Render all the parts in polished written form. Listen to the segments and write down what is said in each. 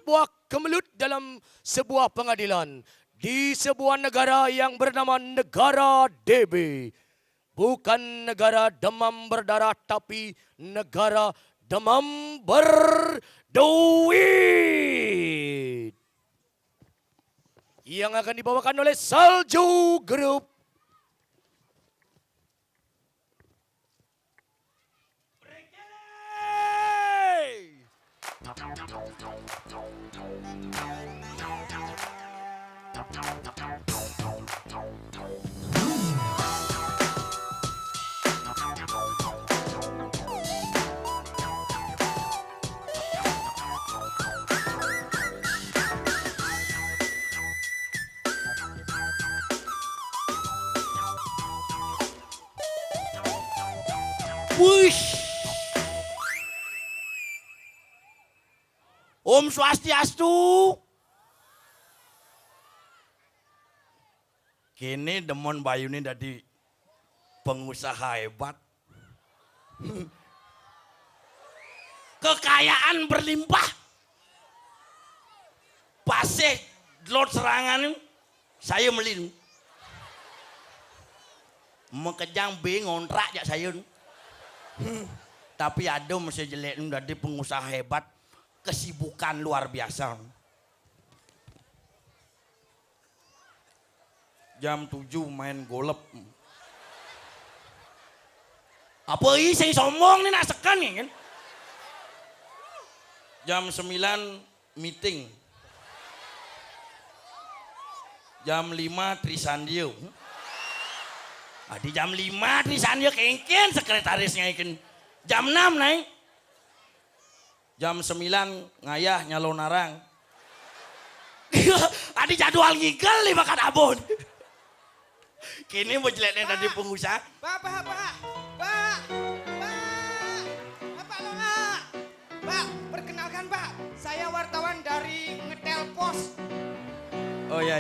fatwa kemelut dalam sebuah pengadilan di sebuah negara yang bernama negara DB. Bukan negara demam berdarah tapi negara demam berduit. Yang akan dibawakan oleh Salju Group. Wush. Om Swastiastu. Kini Demon Bayu ini jadi pengusaha hebat. Kekayaan berlimpah. Pasih lot serangan saya melin. Mekejang B ngontrak ya saya. Tapi ada masih jelek jadi pengusaha hebat. Kesibukan luar biasa. Jam 7 main golep. Apa ini saya sombong nih nak sekan nih kan? Jam 9 meeting. Jam 5 Trisandio. Di jam 5 Trisandio kengken sekretarisnya ikan. Jam 6 naik. Jam 9 ngayah nyalon narang. Adi jadwal ngigel nih makan abon. Kini mau jeleknya tadi pengusaha. Pak Lola. Pak, perkenalkan Pak, saya wartawan dari Ngetel Pos. Oh ya.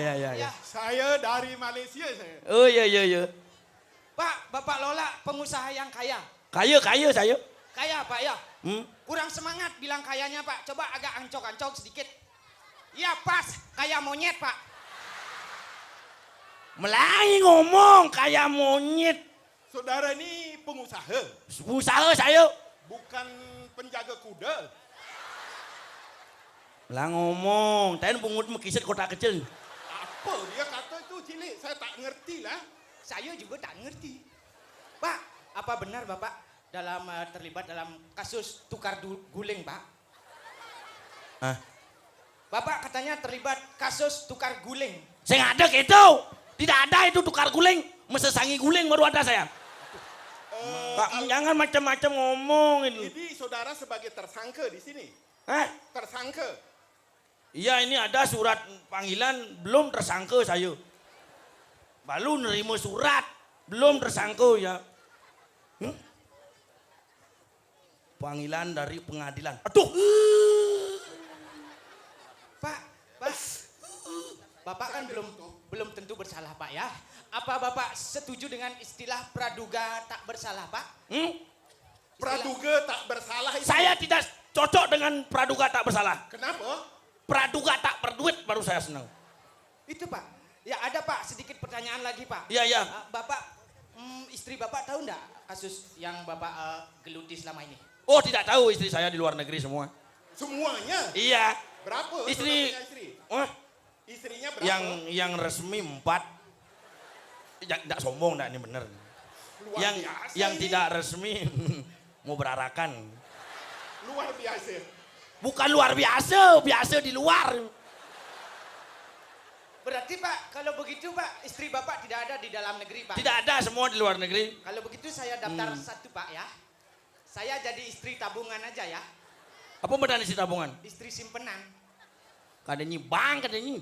Saya dari Malaysia saya. Oh ya. Pak, Bapak Lola pengusaha yang kaya. Kaya saya. Kaya Pak ya? Kurang semangat bilang kayanya Pak, coba agak ancok-ancok sedikit. Iya pas, kaya monyet Pak. Melayu ngomong kayak monyet. Saudara ini pengusaha, Usaha saya. bukan penjaga kuda. Lah ngomong, tadi pungut mekisir kota kecil. Apa dia kata itu cilik, saya tak ngerti lah. Saya juga tak ngerti. Pak, apa benar Bapak dalam terlibat dalam kasus tukar guling Pak? Hah? Bapak katanya terlibat kasus tukar guling. Saya nggak ada gitu. Tidak ada itu tukar guling. Mesesangi guling baru ada saya. Pak, jangan macam-macam ngomong ini. Jadi saudara sebagai tersangka di sini. Hah? Tersangka. Iya ini ada surat panggilan belum tersangka saya. Baru nerima surat belum tersangka ya. Panggilan dari pengadilan. Aduh. Pak, Bapak kan belum tentu bersalah Pak ya. Apa Bapak setuju dengan istilah praduga tak bersalah Pak? Praduga tak bersalah itu. Saya tidak cocok dengan praduga tak bersalah. Kenapa? Praduga tak berduit baru saya senang. Itu Pak. Ya ada Pak, sedikit pertanyaan lagi Pak. Iya. Bapak, istri Bapak tahu enggak kasus yang Bapak geluti selama ini? Oh tidak tahu istri saya di luar negeri semua. Semuanya? Iya. Berapa? Istri. saudara punya istri? Oh, Istrinya berapa? yang resmi 4. Tidak sombong enggak ini bener. Luar biasa Yang ini. tidak resmi mau berarakan. Luar biasa. Bukan luar biasa, biasa di luar. Berarti Pak, kalau begitu Pak, istri Bapak tidak ada di dalam negeri Pak? Tidak ada semua di luar negeri. Kalau begitu saya daftar satu Pak ya. Saya jadi istri tabungan aja ya. Apa benar isi tabungan? Istri simpenan. Kadanya bank katanya.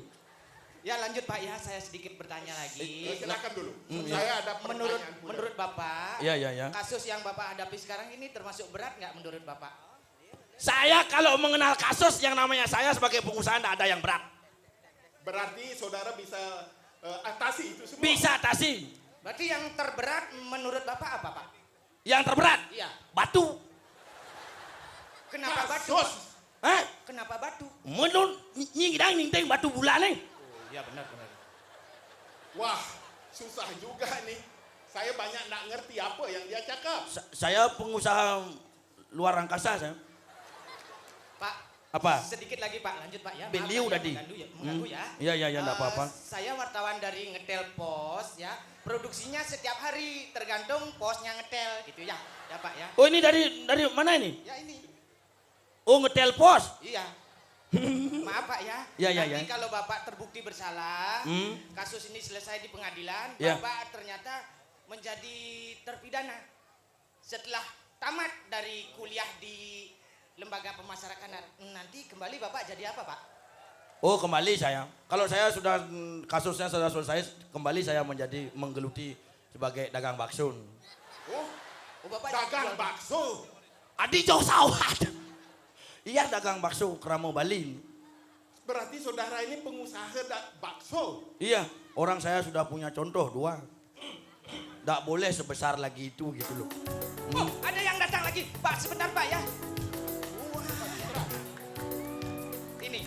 Ya lanjut Pak ya, saya sedikit bertanya lagi. Silakan dulu. Saya ada Menurut pertanyaan pula. menurut Bapak, Iya. kasus yang Bapak hadapi sekarang ini termasuk berat nggak menurut Bapak? Saya kalau mengenal kasus yang namanya saya sebagai pengusaha tidak ada yang berat. Berarti saudara bisa atasi itu semua. Bisa atasi. Berarti yang terberat menurut Bapak apa Pak? Yang terberat Iya. batu. Kenapa batu? Kasus. Pak? Hah? Kenapa kenapa batu? Menurut nyingdang ningteng batu bulan nih. Oh iya benar. Wah, susah juga nih. Saya banyak nggak ngerti apa yang dia cakap. Saya pengusaha luar angkasa saya. Pak. Apa? Sedikit lagi Pak, lanjut Pak ya. Maaf, Beliau Pak, ya, tadi. mengganggu ya. Iya, enggak apa-apa. Saya wartawan dari Ngetel Pos ya. Produksinya setiap hari tergantung posnya ngetel gitu ya. Ya Pak ya. Oh ini dari mana ini? Ya ini. Oh ngetel pos. Iya. Maaf Pak ya. Ya, Nanti ya. kalau Bapak terbukti bersalah, Hmm. kasus ini selesai di pengadilan, Ya. Bapak ternyata menjadi terpidana setelah tamat dari kuliah di lembaga pemasyarakatan. Nanti kembali Bapak jadi apa Pak? Oh kembali saya. Kalau saya sudah kasusnya sudah selesai, kembali saya menjadi menggeluti sebagai dagang bakso. Oh, Oh Bapak dagang jual- bakso. Adi jauh sawat. Iya dagang bakso Keramo Bali. Berarti saudara ini pengusaha bakso. Iya, orang saya sudah punya contoh 2. Nggak boleh sebesar lagi itu gitu loh. Oh, ada yang datang lagi. Pak, sebentar Pak ya. Ini.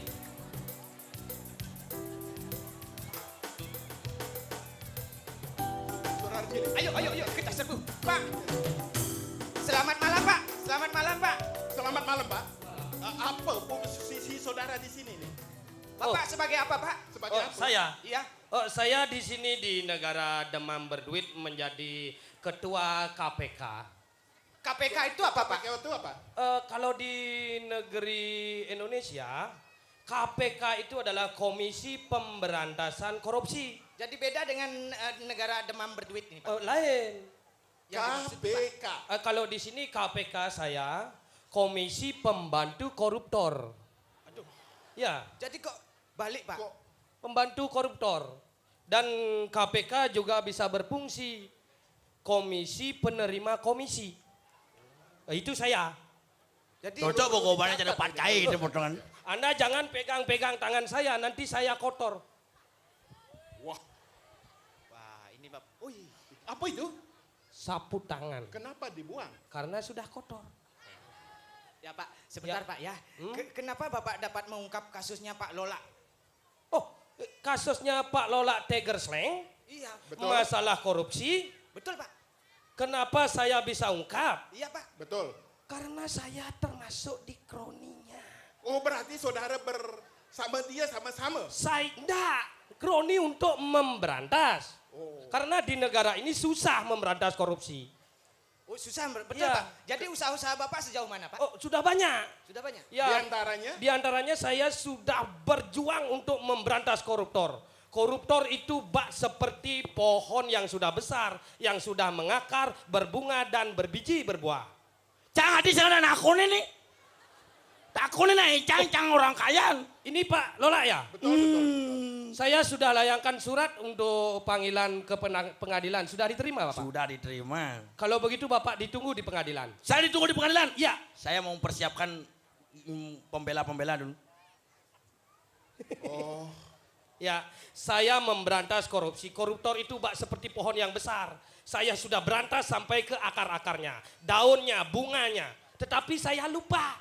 Saudara gini. Ayo, kita serbu. Pak. Selamat malam Pak. Selamat malam Pak. Selamat malam, Pak. Apa posisi saudara di sini nih? Bapak sebagai apa Pak? Sebagai apa? Saya. Iya. Oh, saya di sini di negara Demam Berduit menjadi ketua KPK. KPK itu apa Pak? Pakai itu apa? Kalau di negeri Indonesia, KPK itu adalah Komisi Pemberantasan Korupsi. Jadi beda dengan negara demam berduit ini Pak. Lain. Yang dimaksud, Pak. KPK. Kalau di sini KPK saya Komisi Pembantu Koruptor. Aduh. Ya, Jadi kok balik Pak? Kok pembantu koruptor. Dan KPK juga bisa berfungsi Komisi Penerima Komisi. Itu saya. Jadi Cocok pokoknya jadi pacai itu potongan. Anda jangan pegang-pegang tangan saya, nanti saya kotor. wah, Wah, ini Bapak. Wih. apa itu? Sapu tangan, Kenapa dibuang? karena sudah kotor. Ya Pak, sebentar Ya. Pak ya. Hmm? Kenapa Bapak dapat mengungkap kasusnya Pak Lola? Oh, kasusnya Pak Lola Tegersleng, Iya. Betul. masalah korupsi, Betul Pak. kenapa saya bisa ungkap? Iya Pak. Betul. Karena saya termasuk di kroninya. Oh, berarti saudara bersama dia sama-sama. Saya enggak, kroni untuk memberantas. Oh. Karena di negara ini susah memberantas korupsi. Oh susah, betul Ya. Pak. Jadi usaha-usaha Bapak sejauh mana Pak? Oh, sudah banyak. Sudah banyak? Di Ya, antaranya? di antaranya saya sudah berjuang untuk memberantas koruptor. Koruptor itu bak seperti pohon yang sudah besar, yang sudah mengakar, berbunga dan berbiji berbuah. Jangan di sana aku nih. Aku nih cang orang kaya. Ini Pak Lola ya? Betul. Saya sudah layangkan surat untuk panggilan ke pengadilan. Sudah diterima Bapak? Sudah diterima. Kalau begitu Bapak ditunggu di pengadilan. Saya ditunggu di pengadilan. Ya, Saya mau mempersiapkan pembela-pembela dulu. Oh, ya, saya memberantas korupsi. Koruptor itu bak seperti pohon yang besar. Saya sudah berantas sampai ke akar-akarnya, daunnya, bunganya. Tetapi saya lupa.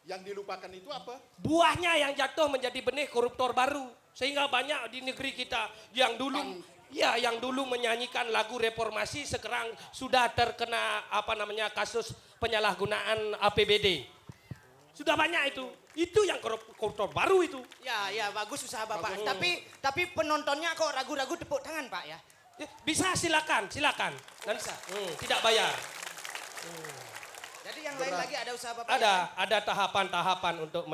yang dilupakan itu apa? Buahnya yang jatuh menjadi benih koruptor baru. Sehingga banyak di negeri kita yang dulu yang dulu menyanyikan lagu reformasi sekarang sudah terkena kasus penyalahgunaan APBD. Sudah banyak itu. Itu yang koruptor baru itu. Ya, bagus usaha Bapak. Bagus. Tapi penontonnya kok ragu-ragu tepuk tangan Pak ya? Bisa silakan. Bisa. Tidak bayar. Jadi yang lain lagi ada usaha Bapak? Ada tahapan-tahapan untuk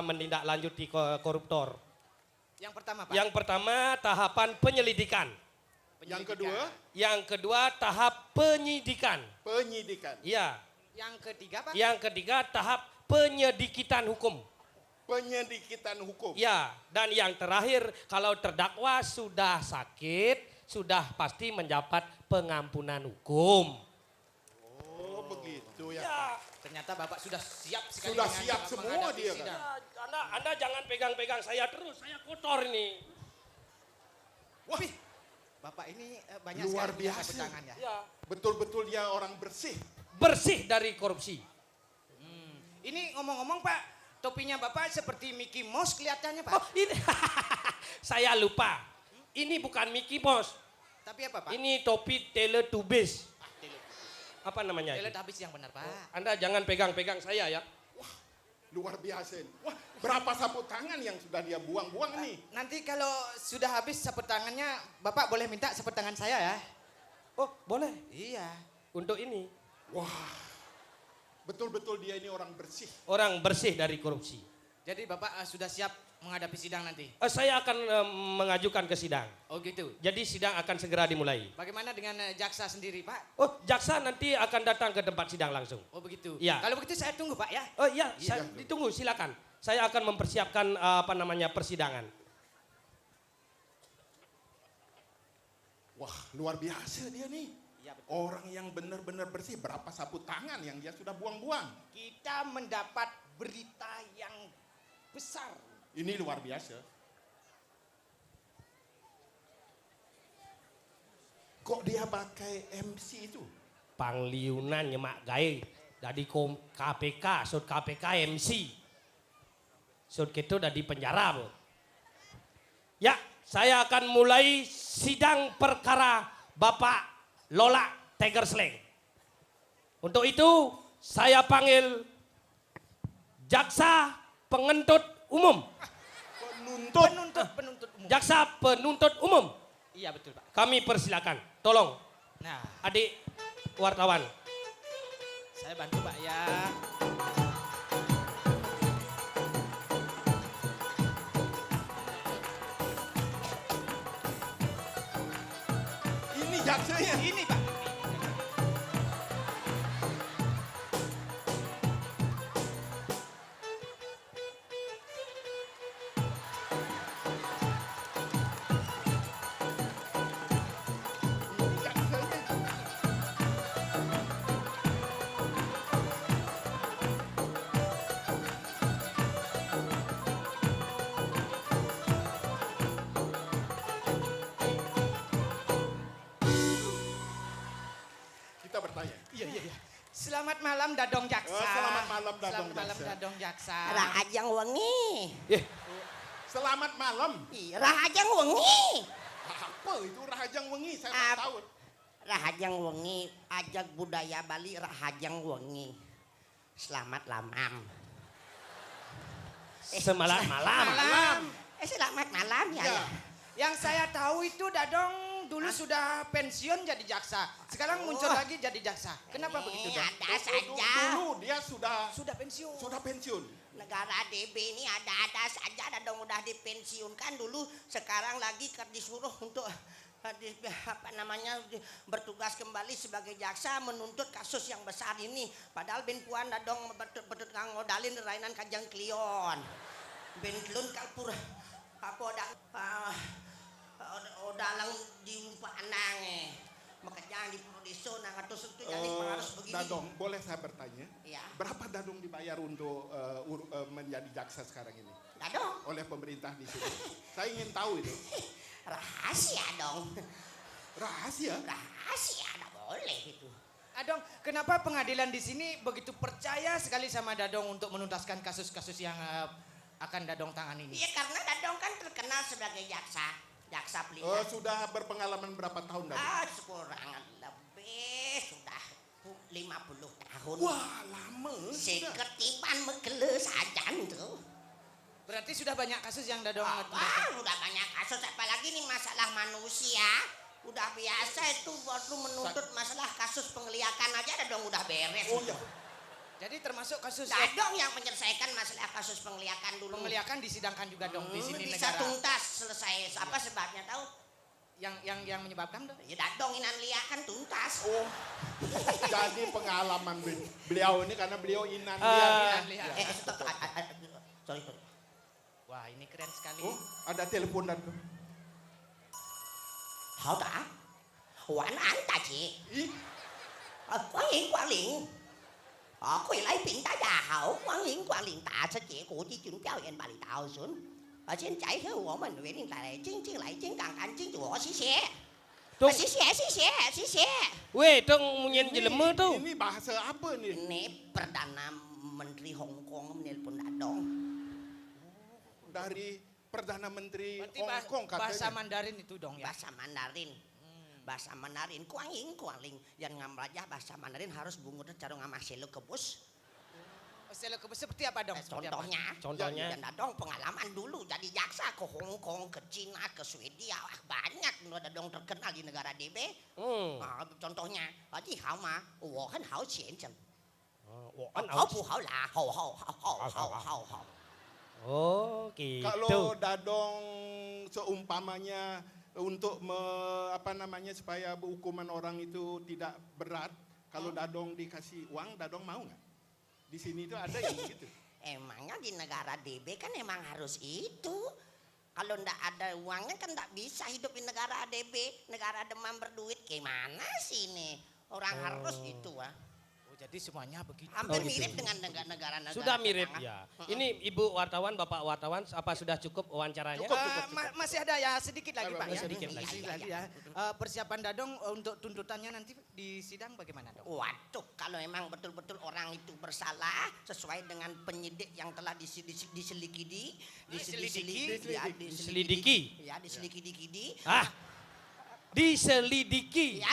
menindaklanjuti koruptor. Yang pertama Pak? Yang pertama tahapan penyelidikan. Yang kedua, Yang kedua tahap penyidikan. penyidikan. Iya. Yang ketiga Pak? Yang ketiga tahap penyedikitan hukum. Penyedikitan hukum. Ya, dan yang terakhir kalau terdakwa sudah sakit, sudah pasti mendapat pengampunan hukum. Oh, begitu ya. Ya, Ternyata Bapak sudah siap sekali. Sudah dengan siap semua menghadapi dia, sidang. Anda jangan pegang-pegang saya terus, saya kotor ini. Wah, Wih, Bapak ini banyak Luar sekali punya biasa. sabut tangan ya. Ya, betul-betul dia orang bersih. bersih dari korupsi. Ini ngomong-ngomong Pak, topinya Bapak seperti Mickey Mouse kelihatannya, Pak. Oh, ini saya lupa. Ini bukan Mickey Mouse. Tapi apa, Pak? Ini topi Teletubbies. Apa namanya? Telet itu? habis yang benar, Pak. Anda jangan pegang-pegang saya ya. Luar biasa. Wah, berapa sapu tangan yang sudah dia buang-buang nih? Nanti kalau sudah habis sapu tangannya, Bapak boleh minta sapu tangan saya ya. Oh, boleh. Iya. Untuk ini. Wah, betul-betul dia ini orang bersih. Orang bersih dari korupsi. Jadi Bapak sudah siap menghadapi sidang nanti? Saya akan mengajukan ke sidang. Oh gitu. Jadi sidang akan segera dimulai. Bagaimana dengan jaksa sendiri, Pak? Oh, jaksa nanti akan datang ke tempat sidang langsung. Oh begitu. Iya. Kalau begitu saya tunggu, Pak ya. Oh iya, ditunggu silakan. Saya akan mempersiapkan persidangan. Wah, luar biasa dia nih. Orang yang benar-benar bersih. Berapa sapu tangan yang dia sudah buang-buang. Kita mendapat berita yang besar. Ini luar biasa. Kok dia pakai MC itu? Pangliunan nyemak gae dari KPK, sud KPK MC. Sud itu dari penjara, Bu. Ya, saya akan mulai sidang perkara Bapak Lola Tigersleng. Untuk itu, saya panggil jaksa penuntut umum. Penuntut umum. Jaksa penuntut umum. Iya betul, Pak. Kami persilakan. Tolong, Nah, adik wartawan. saya bantu, Pak ya. Ini jaksanya. Ini, Pak. Ini jaksanya. Kita bertanya. Iya. Selamat malam Dadong Jaksa. Oh, selamat malam, Dadong Selamat malam Jaksa. Dadong Jaksa. Rahajang wengi. Selamat malam. Ih, Rahajang wengi. Apa itu Rahajang Wengi? Saya Ap- tak tahu. Rahajang wengi, ajak budaya Bali Rahajang wengi. Selamat lamam. Semalam malam. Malam. Selamat malam ya. Ya. ya. Yang saya tahu itu Dadong dulu sudah pensiun jadi jaksa. Sekarang muncul lagi jadi jaksa. Kenapa begitu, Dong? Ada saja. Dulu dia sudah Sudah pensiun. pensiun. Negara DB ini ada saja. Dadong udah dipensiunkan dulu. Sekarang lagi disuruh untuk bertugas kembali sebagai jaksa menuntut kasus yang besar ini. Padahal Ben Puan Dadong betut kang ngodalin rainan kajang klion. Ben klun kalpur apa odalang di panang makanya di produksi nang atus itu jadi harus begini. Dadong, boleh saya bertanya? Ya. Berapa Dadong dibayar untuk menjadi jaksa sekarang ini? Dadong Oleh pemerintah di sini. Saya ingin tahu itu. rahasia dong. Rahasia? Rahasia enggak boleh itu. Dadong, kenapa pengadilan di sini begitu percaya sekali sama Dadong untuk menuntaskan kasus-kasus yang akan Dadong tangani ini? Iya karena Dadong kan terkenal sebagai jaksa Oh, pilihan. sudah berpengalaman berapa tahun Dadong? Sekurang lebih sudah 50 tahun. Wah, lama. sudah. Seketiban megeles aja tuh. Berarti sudah banyak kasus yang Dadong Udah banyak kasus apalagi nih masalah manusia. Udah biasa itu waktu menuntut masalah kasus penggeliakan aja Dadong udah beres. Oh, ya. Jadi termasuk kasus Dadong yang menyelesaikan masalah kasus penggeliakan dulu. pengeliakan disidangkan juga dong di sini Bisa negara. tuntas selesai. Apa sebabnya tahu? Yang menyebabkan dong? Ya Dadong inan liakan tuntas. Oh, jadi pengalaman beliau ini karena beliau inan Lihat, dia. lihat. Stop. Sorry. Wah, ini keren sekali. Oh, ada telepon Dadong. Hảo tả Hoãn án tài chị Ih, Quán hiển quan liền Quỳ lấy biển tá già hảo Quán hiển quan liền tạ sẽ chỉ của chỉ chuẩn biểu hiện bà lì tạo xuống Trên chạy theo của mình Nguyễn Đình Tài Chính lại chính càng cảnh chính của xí xe Tung. Xí xe Weh, tong munyen jelema tu. ini bahasa apa nih? Ini Perdana Menteri Hong Kong menelpon Dadong. Dari Perdana Menteri Berarti Hong Kong bahasa katanya. Mandarin itu dong ya. Bahasa Mandarin. Bahasa Mandarin kualing. Yang ngamrajah bahasa Mandarin harus bungut cara ngamaselo kebus. Seperti apa dong? Seperti apa? Contohnya? Dan Dadong pengalaman dulu jadi jaksa ke Hong Kong, ke Cina, ke Swedia, banyak Dadong terkenal di negara DB. Contohnya, Haji Hama, Wuhan Hao Qian Zheng. Hao bu hao la, hao. Oh, gitu. Kalau Dadong seumpamanya untuk supaya hukuman orang itu tidak berat, kalau Dadong dikasih uang, Dadong mau nggak? Di sini itu ada yang begitu. Emangnya di negara DB kan emang harus itu. Kalau ndak ada uangnya kan ndak bisa hidup di negara DB. Negara demam berduit gimana sih ini? Orang harus itu Oh, jadi semuanya begitu. Hampir gitu. mirip dengan negara-negara Sudah mirip tetangga. ya. Ini Ibu wartawan, Bapak wartawan, apa sudah cukup wawancaranya? Masih ada ya sedikit lagi Pak ya. Sedikit lagi. Sedikit lagi ya. Persiapan Dadong untuk tuntutannya nanti di sidang bagaimana dong? Waduh, kalau emang betul-betul orang itu bersalah sesuai dengan penyidik yang telah diselidiki, Diselidiki? ya diselidiki, Ah, diselidiki. ya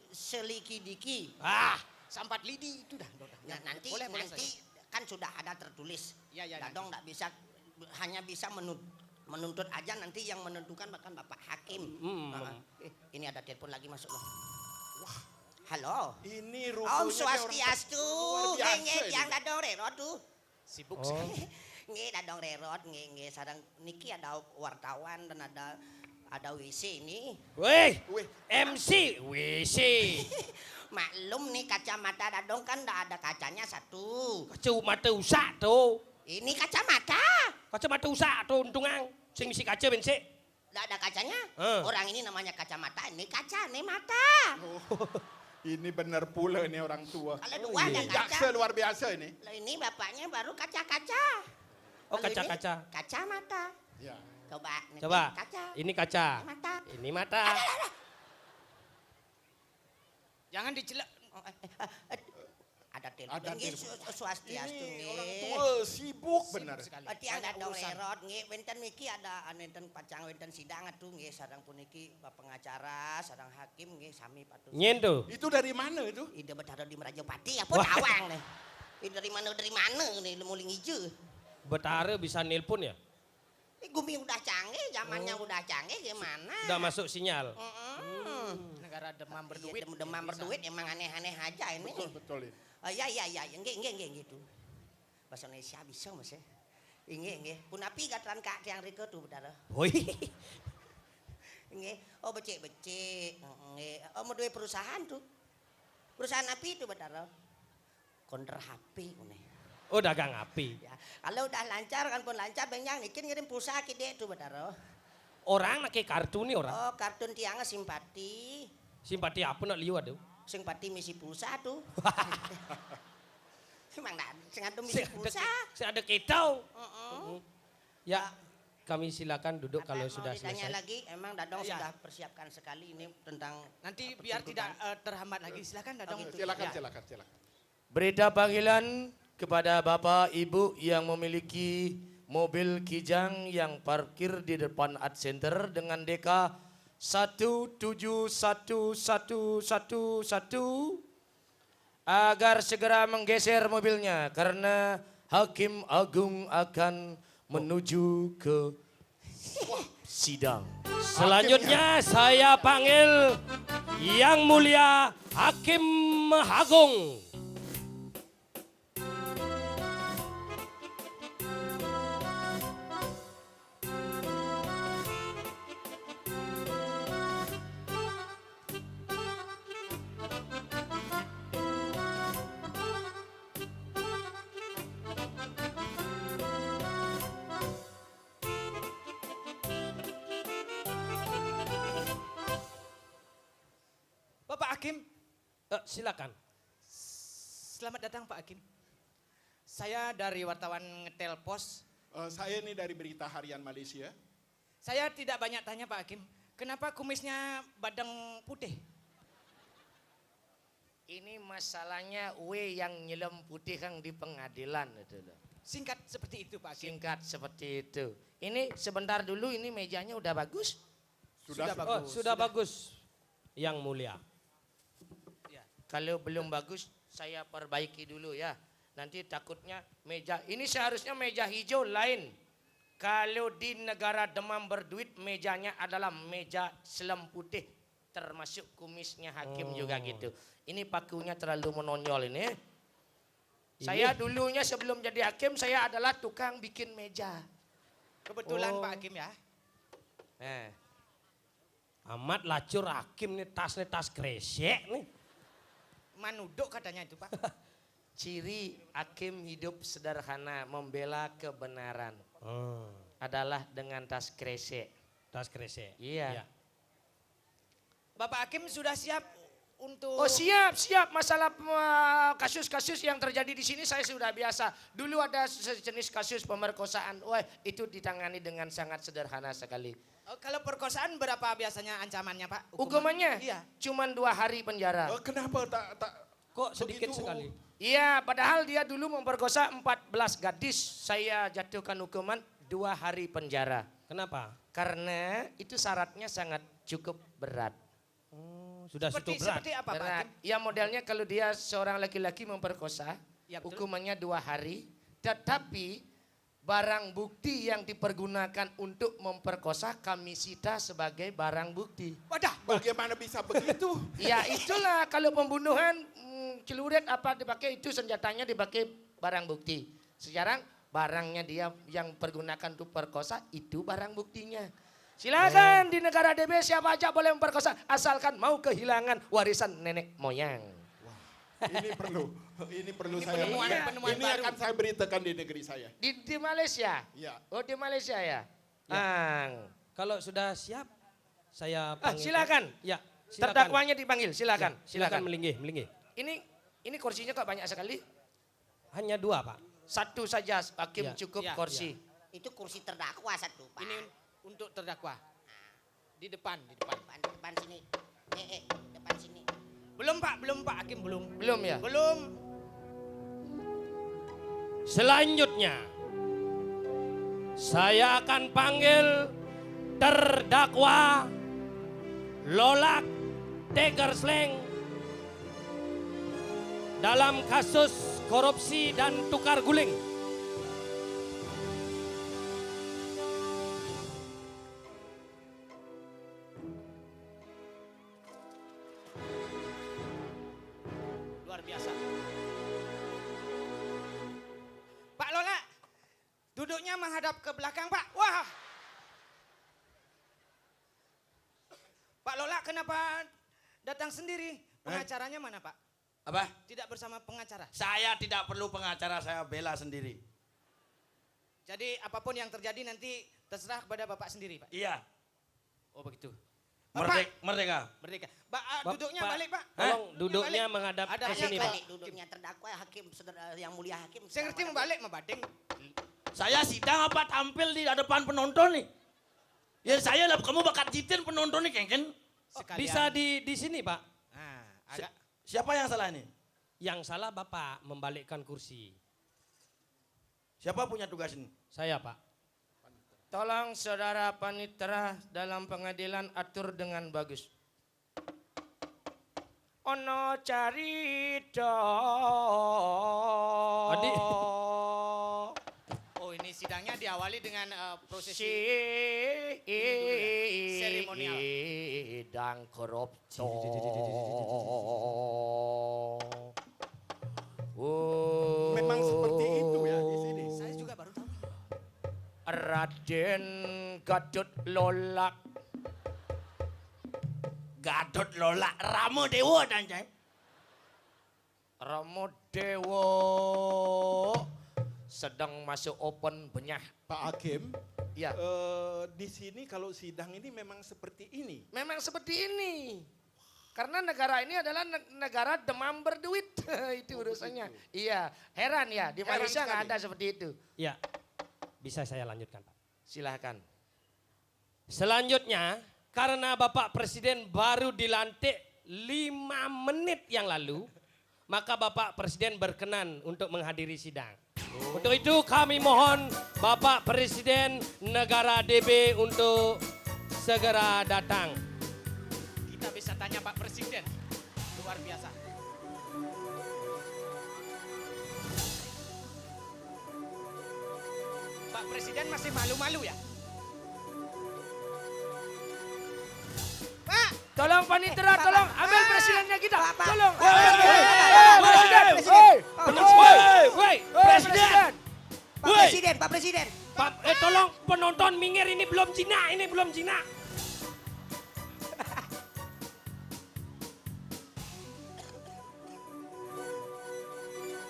diselidiki. Ah, Sampat lidi itu dah. Nah, nanti Boleh, nanti kan sudah ada tertulis. Ya, ya, Dadong nggak bisa hanya bisa menuntut aja, nanti yang menentukan bahkan Bapak Hakim. Ini ada telepon lagi masuk loh. Wah, halo. Ini rupanya Om Swastiastu. luar biasa Nge ini. yang Dadong Rerot tuh. Sibuk Oh. sekali. Nge Dadong Rerot, nge sarang niki ada wartawan dan ada WC ini. weh, Weh. MC, WC. Maklum nih kacamata Dadong kan nggak ada kacanya satu. Kacamata usak tuh. Ini kacamata. Kacamata usak tuh untungan. Sing misi kaca bencik. Nggak ada kacanya. Orang ini namanya kacamata, ini kaca, ini mata. Ini benar pula ini orang tua. Kalau dua ada Ini kaca. jaksa luar biasa ini. Loh, ini bapaknya baru kaca-kaca. Oh, Kalau ini kaca-kaca. Kacamata. Ya. Coba. nih, Coba. Kaca. Ini kaca. Ini mata. Ini mata. Jangan dicelak. Ada telepon. Ada Nggih, telepon. Swastiastu Ini nggih. orang tua sibuk benar. sekali. Tiang Banyak Dadong urusan. Rerot nggih, wenten niki ada wenten pacang wenten sidang atuh nggih, sareng puniki pengacara, sareng hakim nggih sami patuh. Nyen tuh. Itu dari mana itu? Ide betara di Merajapati apa tawang nih. Ide dari mana nih muling hijau. Betara bisa nelpon ya? Gumi udah canggih, zamannya udah canggih gimana? Udah masuk sinyal. Negara demam berduit. Demam berduit emang aneh-aneh aja ini. Betul ini. Ya, nggih gitu. Bahasa Indonesia bisa Mas ya. Nggih. Punapi gataran Kak tiang rike tuh betara. Woi. Nggih. Oh becik. Nggih. Oh mau duwe perusahaan tuh. Perusahaan api itu betara. Konter HP ngene. Oh, dagang api. Ya, kalau udah lancar kan pun lancar benjang nikin ngirim pulsa ki dek tuh betara. Orang nak kartu nih orang. Oh, kartun tiangnya simpati. Simpati apa nak liwat tuh? Simpati misi pulsa tuh. Emang dah sengaja misi pulsa. Saya ada ketau. Ya, kami silakan duduk kalau Mau sudah ditanya selesai. lagi, emang Dadong Ya. sudah persiapkan sekali ini tentang Nanti biar tidak terhambat lagi. Silakan Dadong. Silakan, Ya. silakan. Berita panggilan kepada Bapak Ibu yang memiliki mobil Kijang yang parkir di depan Art Center dengan DK 171111 agar segera menggeser mobilnya karena Hakim Agung akan menuju ke sidang. Selanjutnya saya panggil Yang Mulia Hakim Agung. Bapak Hakim, Silakan. selamat datang Pak Hakim. Saya dari wartawan Ngetel Pos. Saya ini dari Berita Harian Malaysia. Saya tidak banyak tanya Pak Hakim. Kenapa kumisnya badang putih? Ini masalahnya yang nyelam putih Kang di pengadilan itu loh. Singkat seperti itu Pak Hakim. Singkat seperti itu. Ini sebentar dulu, ini mejanya udah bagus. Sudah Oh, sudah bagus. Yang mulia. Kalau belum bagus, saya perbaiki dulu ya. Nanti takutnya meja, ini seharusnya meja hijau lain. Kalau di negara demam berduit, mejanya adalah meja selam putih. Termasuk kumisnya hakim juga gitu. Ini pakunya terlalu menonjol ini. Saya dulunya sebelum jadi hakim, saya adalah tukang bikin meja. Kebetulan Pak Hakim ya. Nah, Amat lacur hakim nih tas kresek nih. Manuduk katanya itu Pak. ciri hakim hidup sederhana, membela kebenaran Hmm, adalah dengan tas kresek. tas kresek. Iya. Bapak Hakim sudah siap untuk Oh siap. Masalah kasus-kasus yang terjadi di sini saya sudah biasa. Dulu ada sejenis kasus pemerkosaan. Wah itu ditangani dengan sangat sederhana sekali. Oh, kalau perkosaan berapa biasanya ancamannya Pak? Hukumannya Iya. cuman 2 hari penjara. Kenapa tak Kok sedikit begitu? sekali? Iya padahal dia dulu memperkosa 14 gadis. Saya jatuhkan hukuman 2 hari penjara. Kenapa? Karena itu syaratnya sangat cukup berat. Oh, sudah Seperti, situ berat. seperti apa Pak Berat. Hakim? Ya modelnya kalau dia seorang laki-laki memperkosa, Ya, betul. hukumannya 2 hari. Tetapi barang bukti yang dipergunakan untuk memperkosa kami sita sebagai barang bukti. Wadah, bagaimana bisa begitu? Ya itulah kalau pembunuhan celurit apa dipakai itu senjatanya dipakai barang bukti. Sekarang barangnya dia yang pergunakan untuk perkosa itu barang buktinya. Silakan di negara DB siapa aja boleh memperkosa asalkan mau kehilangan warisan nenek moyang. Ini perlu saya. penemuan Ini baru. akan saya beritakan di negeri saya. Di Malaysia? Ya. Oh di Malaysia ya? Kalau sudah siap, saya panggil. Silakan. Ya, silakan. Terdakwanya dipanggil, silakan. Silakan melinggih. Ini kursinya kok banyak sekali? Hanya 2 Pak. 1 saja hakim Ya. cukup Ya, kursi. Itu kursi terdakwa satu, Pak. ini untuk terdakwa. Di depan. Depan sini. Depan sini. Belum Pak Hakim belum. Belum ya? Belum. Selanjutnya, saya akan panggil terdakwa Lolak Tegersleng dalam kasus korupsi dan tukar guling. Luar biasa. Pak Lola, duduknya menghadap ke belakang Pak. Wah. Pak Lola kenapa datang sendiri? Pengacaranya mana Pak? Apa? Tidak bersama pengacara. Saya tidak perlu pengacara, saya bela sendiri. Jadi apapun yang terjadi nanti terserah kepada Bapak sendiri Pak. Iya, Oh begitu. merdeka. Merdeka. Duduknya Pak, balik Pak. Tolong Hah? duduknya Balik. menghadap Ada ke hanya sini Pak. Balik duduknya terdakwa hakim yang mulia hakim. Saya ngerti membalik, membading. Saya sidang apa tampil di depan penonton nih? Ya saya lah, kamu bakat jitin penonton nih kan? Sekalian. Bisa di sini Pak. Nah, agak Siapa yang salah nih? Yang salah Bapak membalikkan kursi. Siapa punya tugas ini? Saya Pak. Tolong saudara panitera dalam pengadilan atur dengan bagus. Ono carita. Adik. Oh ini sidangnya diawali dengan prosesi seremonial. Sidang korupsi. Memang seperti itu ya di sini. Saya juga baru tahu. Raden Gatot Lolak. Gatot Lolak Ramo Dewa dan cai. Ramo Dewo sedang masuk open benyah. Pak Hakim, Ya, di sini kalau sidang ini memang seperti ini. memang seperti ini. Karena negara ini adalah negara demam berduit. Itu urusannya. Iya, heran ya. Di Heran Malaysia nggak sekali. ada seperti itu. Ya, bisa saya lanjutkan Pak. Silahkan. Selanjutnya, karena Bapak Presiden baru dilantik 5 menit yang lalu, maka Bapak Presiden berkenan untuk menghadiri sidang. Untuk itu kami mohon Bapak Presiden negara DB untuk segera datang. Kita bisa tanya Pak Presiden. Luar biasa. Pak Presiden masih malu-malu ya? Pak, Tolong panitera, tolong ambil presidennya kita. Tolong. Woi, Presiden. Pak Presiden, Pak Presiden. Tolong penonton minggir, ini belum Cina,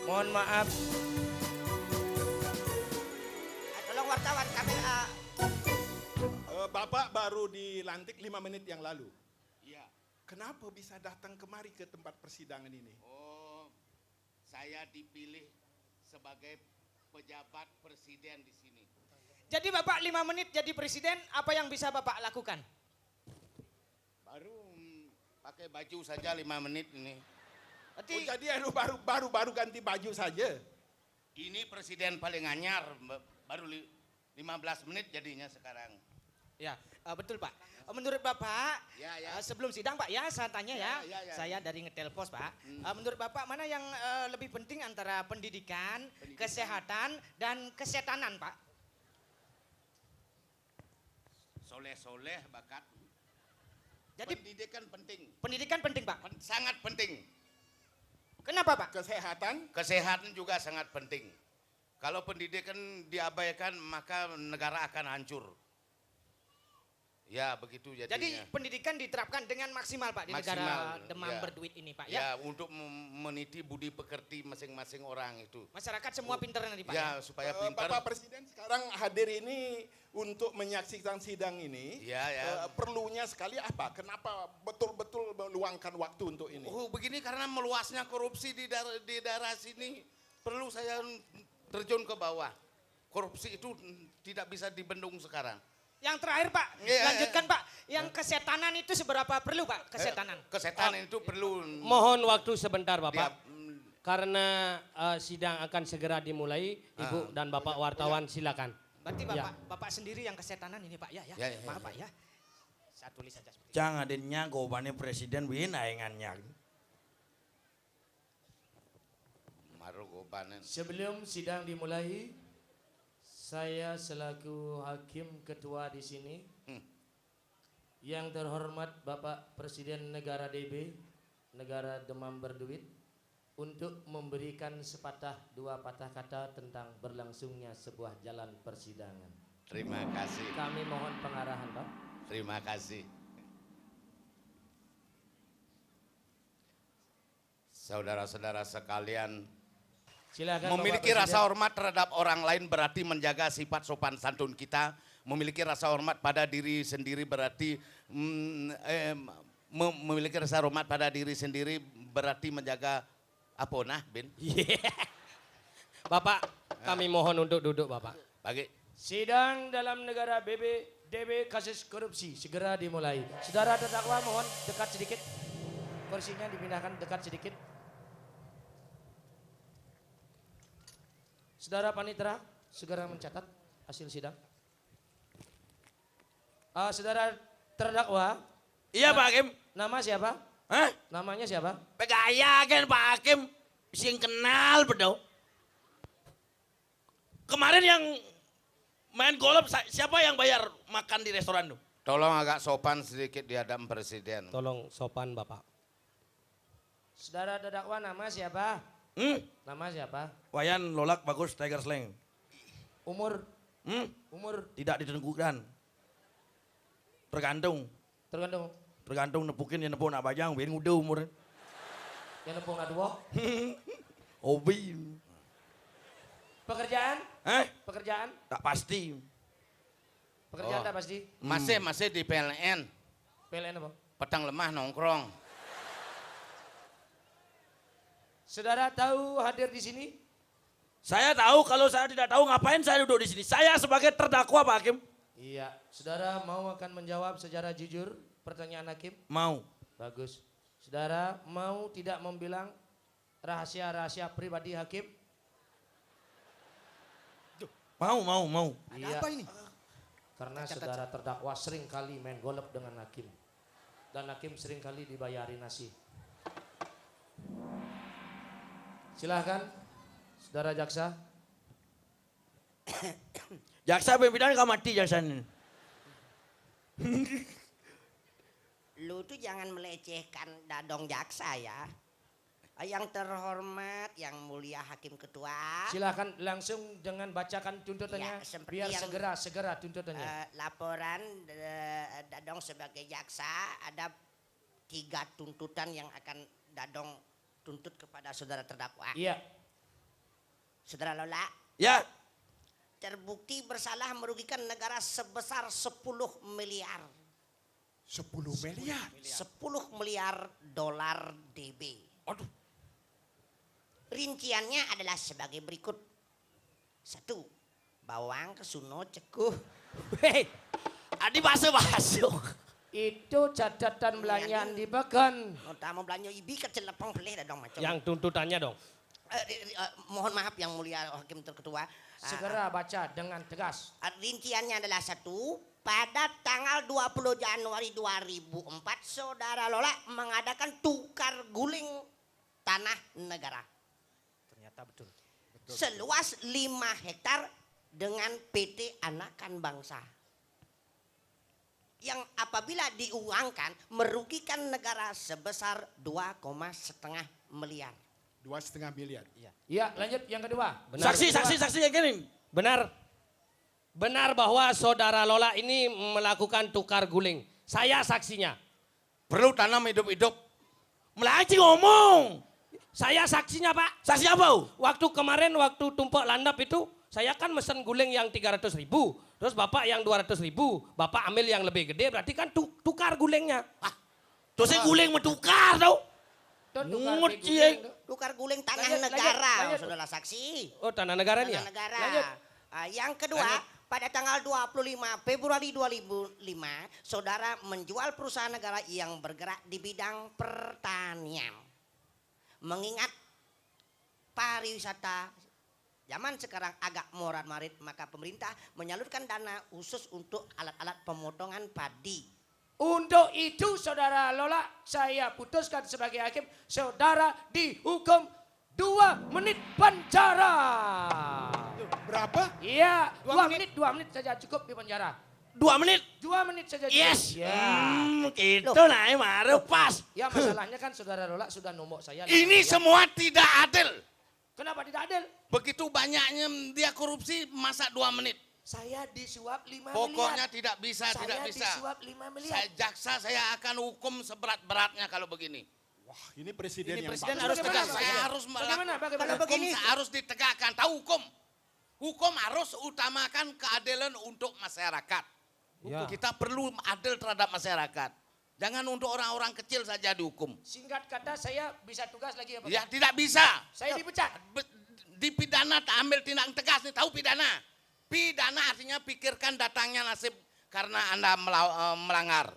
Mohon maaf. Tolong wartawan kami Bapak baru dilantik 5 menit yang lalu. Iya. Kenapa bisa datang kemari ke tempat persidangan ini? Oh, saya dipilih sebagai pejabat presiden di sini. jadi Bapak 5 menit jadi presiden, apa yang bisa Bapak lakukan? Baru pakai baju saja 5 menit ini. Oh, jadi baru ganti baju saja. Ini presiden paling anyar, baru 15 menit jadinya sekarang. Ya, betul Pak. Menurut Bapak, Ya, ya. sebelum sidang Pak ya, saya tanya ya, Ya. saya dari Ngetelpos Pak. Menurut Bapak mana yang lebih penting antara pendidikan, kesehatan, dan kesetanan Pak? Soleh-soleh bakat. Jadi Pendidikan penting, pendidikan penting Pak. sangat penting. Kenapa Pak? Kesehatan, Kesehatan juga sangat penting. Kalau pendidikan diabaikan maka negara akan hancur. Ya begitu jadinya. Jadi pendidikan diterapkan dengan maksimal Pak di negara Maksimal, demam ya. berduit ini Pak Ya ya. untuk meniti budi pekerti masing-masing orang itu. Masyarakat semua pinter nanti Pak. Ya supaya pintar. Bapak Presiden sekarang hadir ini untuk menyaksikan sidang ini. Ya, ya. Perlunya sekali apa? Kenapa betul-betul meluangkan waktu untuk ini? Oh begini karena meluasnya korupsi di daerah sini perlu saya terjun ke bawah. Korupsi itu tidak bisa dibendung sekarang. Yang terakhir Pak, Iya, lanjutkan Pak. Yang kesetanan itu seberapa perlu Pak? Kesetanan. Kesetanan itu perlu. Mohon waktu sebentar Bapak. dia- Karena sidang akan segera dimulai, Ibu dan Bapak wartawan silakan. Berarti Ya. Bapak sendiri yang kesetanan ini Pak ya. Ya, ya, Maaf ya. Pak ya. Saya tulis saja seperti itu. Jangan adanya gobane presiden win aengannya. Marogobanen. Sebelum sidang dimulai, saya selaku hakim ketua di sini, yang terhormat Bapak Presiden Negara DB, Negara Demam Berduit, untuk memberikan sepatah dua patah kata tentang berlangsungnya sebuah jalan persidangan. Terima kasih. Kami mohon pengarahan Pak. Terima kasih. Saudara-saudara sekalian, Silakan memiliki Bapak rasa Presiden. hormat terhadap orang lain berarti menjaga sifat sopan santun kita. Memiliki rasa hormat pada diri sendiri berarti memiliki rasa hormat pada diri sendiri berarti menjaga apa nah, Bin? Bapak, kami mohon untuk duduk Bapak. Bagi Sidang dalam negara DB kasus korupsi segera dimulai. Saudara terdakwa mohon dekat sedikit. Kursinya dipindahkan dekat sedikit. Saudara panitera segera mencatat hasil sidang. Saudara terdakwa, Iya Pak Hakim. nama siapa? Hah? Namanya siapa? Pegaya kan Pak Hakim. Sing kenal bedo. Kemarin yang main golf siapa yang bayar makan di restoran tuh? tolong agak sopan sedikit di hadapan presiden. Tolong sopan Bapak. Saudara terdakwa nama siapa? Nama siapa? Wayan Lolak bagus Tiger Slang. Umur? Hmm? Umur Tidak ditentukan. Tergantung. tergantung. Tergantung nepukin yang nepuk nak bajang. Biar nguda umur. Yang nepung aduh. Hobi. Pekerjaan? Hah? Pekerjaan? Tak pasti. Pekerjaan Oh. tak pasti. Masih di PLN, PLN apa? petang lemah nongkrong. Saudara tahu hadir di sini? Saya tahu, kalau saya tidak tahu ngapain saya duduk di sini. Saya sebagai terdakwa Pak Hakim. Iya. Saudara mau akan menjawab secara jujur pertanyaan hakim? Mau. Bagus. Saudara mau tidak membilang rahasia-rahasia pribadi hakim? Mau. Iya. Apa ini? Karena saudara terdakwa sering kali main golep dengan hakim. Dan hakim sering kali dibayari nasi. Silahkan, saudara jaksa. Jaksa pimpinan kau mati jaksa ini. Lu tuh jangan melecehkan dadong jaksa ya. Yang terhormat, yang mulia hakim ketua. Silahkan langsung dengan bacakan tuntutannya. Ya, seperti biar yang, segera tuntutannya. Laporan dadong sebagai jaksa ada 3 tuntutan yang akan dadong tuntut kepada saudara terdakwa. Iya. Saudara Lola. Ya. Terbukti bersalah merugikan negara sebesar 10 miliar. 10 miliar. 10 miliar dolar DB. Aduh. Rinciannya adalah sebagai berikut. 1. Bawang kesuno cekuh. Hei, adi basuh. Itu catatan belanjaan di Bekan. Tamu belanja ibi kecil lepong pelih dong macam. Yang tuntutannya dong. Mohon maaf yang mulia hakim terketua. Segera baca dengan tegas. Rinciannya adalah 1. Pada tanggal 20 Januari 2004 saudara Lola mengadakan tukar guling tanah negara. Ternyata betul. Seluas 5 hektar dengan PT Anakan Bangsa. Yang apabila diuangkan merugikan negara sebesar 2,5 miliar. 2,5 miliar. Iya, lanjut yang kedua. Benar. Saksi yang kirim. Benar bahwa saudara Lola ini melakukan tukar guling. Saya saksinya. Perlu tanam hidup-hidup. Melaju ngomong. Saya saksinya Pak. Saksi apa? Waktu kemarin waktu tumpuk landap itu saya kan mesen guling yang 300.000. Terus Bapak yang 200.000. Bapak ambil yang lebih gede berarti kan tukar gulingnya. Terus guling mentukar tau. Ngut sih. Tukar guling tanah Lanjut, negara, lanjut. saudara saksi. Oh tanah negara ini ya? Tanah negara. Lanjut. Yang kedua, pada tanggal 25 Februari 2005, saudara menjual perusahaan negara yang bergerak di bidang pertanian. Mengingat pariwisata zaman sekarang agak morat-marit, maka pemerintah menyalurkan dana khusus untuk alat-alat pemotongan padi. Untuk itu saudara Lola, saya putuskan sebagai hakim, saudara dihukum 2 menit penjara. Berapa? Iya, 2 menit saja cukup di penjara. 2 menit. 2 menit saja cukup. Yes. Ya. Gitu nah baru pas. Ya masalahnya kan saudara Lola sudah nomor saya. Ini Ya. semua tidak adil. Kenapa tidak adil? Begitu banyaknya dia korupsi, masa 2 menit? Saya disuap 5 Pokoknya miliar. tidak bisa, tidak bisa. Saya disuap 5 miliar. Saya jaksa, saya akan hukum seberat-beratnya kalau begini. Wah, ini presiden yang Presiden bagus. harus Bagaimana, tegas. Saya harus Bagaimana? melakukan Kalau hukum harus ditegakkan. Tahu hukum? Hukum harus utamakan keadilan untuk masyarakat. Ya. Kita perlu adil terhadap masyarakat. Jangan untuk orang-orang kecil saja dihukum. Singkat kata saya bisa tugas lagi apa? Ya tidak bisa. Saya dipecat. Dipidana ambil tindakan tegas nih, tahu pidana? Pidana artinya pikirkan datangnya nasib karena Anda melanggar.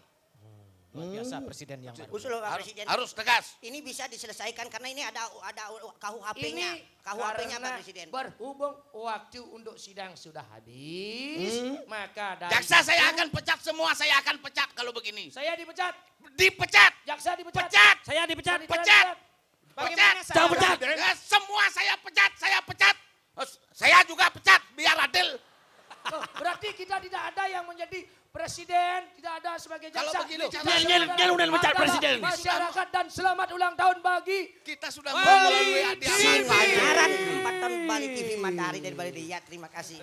Luar biasa presiden yang baru. Usul Pak Presiden. Harus tegas. Ini bisa diselesaikan karena ini ada KUHP-nya. Ini KUHP-nya Pak karena Presiden. berhubung waktu untuk sidang sudah habis, maka dari Jaksa itu saya akan pecat semua, saya akan pecat kalau begini. saya dipecat. Dipecat. Jaksa dipecat. Pecat. Saya dipecat. Pecat. Bagaimana Pecat. saya pecat. Ya, semua saya pecat, saya pecat. Saya juga pecat, biar adil. Oh, berarti kita tidak ada yang menjadi presiden, tidak ada sebagai Kalau jaksa. begini Loh, cara- kita Nyel udah mecat adalah presiden. Masyarakat dan selamat ulang tahun bagi Kita sudah Bali melalui TV. diamankan. Pelajaran 4 tahun Bali TV Matahari dari Bali Dia. Terima kasih.